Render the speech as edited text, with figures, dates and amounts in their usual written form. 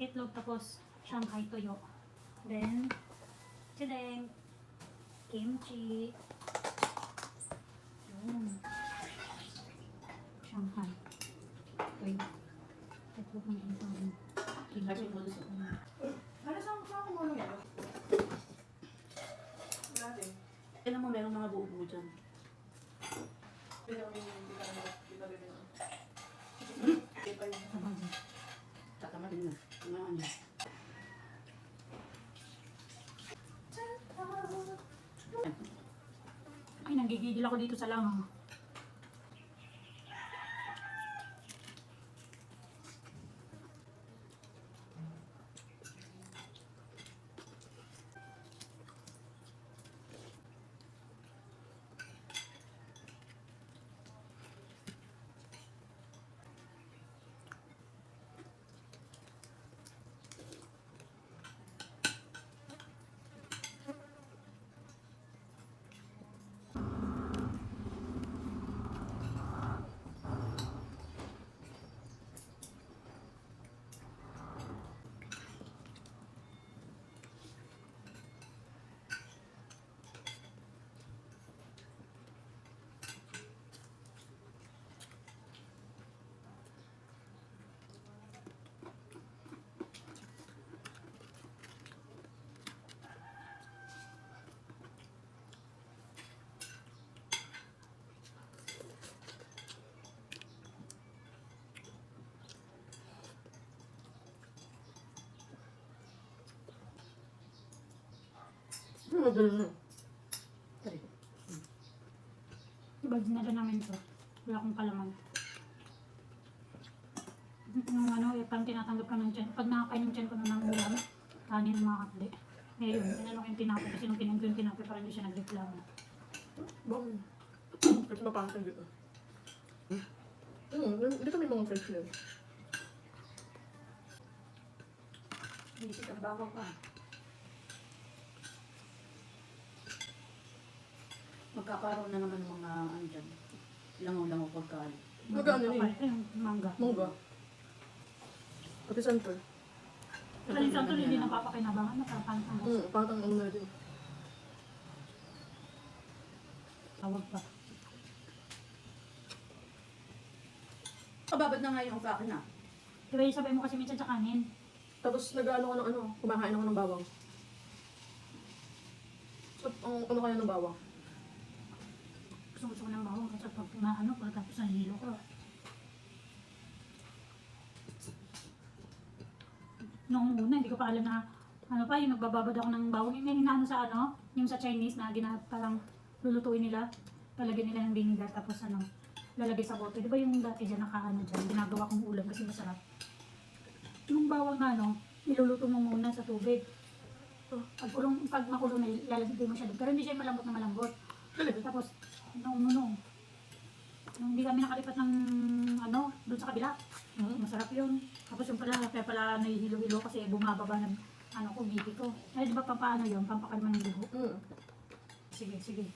itlog, tapos Shanghai toyo. Then, chideng, kimchi. Yun. Shanghai toyo. Itlog ng isang kimchi. Ano saan mo nung yan? Natin. Alam mo, merong mga buo-buo dyan. Hindi kami kita rin yun. Kita yun. Sabagay. Tatamarin na. Ano niya? Ay, nanggigigil ako dito sa langaw. Madali na. Sorry. Diba, dinala namin ito. Wala akong kalaman. Yung ano, parang tinatanggap ka ng tiyan. Pag nakakain yung tiyan ko ng ulam, kanin mga kapli. Ngayon, tinanong yung tinapay kasi nung tinanong ko yung tinapay parang hindi siya nagreklamo. Bang. Kasi mapangatan dito. Dito may mga fresh flavor. Hindi siya trabaho pa. Magkakaroon na naman ng mga ano dyan. Langaw-langaw pagkain. Magkano yun? Ay, yung mangga. Mangga. Pati center. Kasi sa tuloy, hindi napapakinabangan. Napapantang Patang ano na din. tawag pa. Kababad na nga yung sa akin na. Diba yung sabay mo kasi minsan sa kanin? Tapos nag-ano ko ng ano, kumakain ako ng bawang. So, ano kaya ng bawang? Gusto ko ng bawang kasi pag pumaano, pagkatapos ng hilo ko. Noong una, hindi ko pa alam na ano pa, yung nagbababad ako ng bawang. Yung hinaano sa ano, yung sa Chinese na parang lulutuin nila. Talagyan nila ng vinegar tapos ano, lalagay sa bote. Di ba yung dati dyan nakaano dyan, ginagawa kong ulam kasi masarap. Yung bawang ano, niluluto mo muna sa tubig. Pag makulong na, lalagay mo siya doon. Pero hindi siya malambot na malambot. Tapos, nung hindi kami nakalipat ng ano, doon sa kabila. Masarap yun. Tapos yung pala, kaya pala nahihilo-hilo kasi bumababa ng ano ko, BP ko. Ay, di ba pampaano yun? Pampakalman ng dugo. Sige, sige.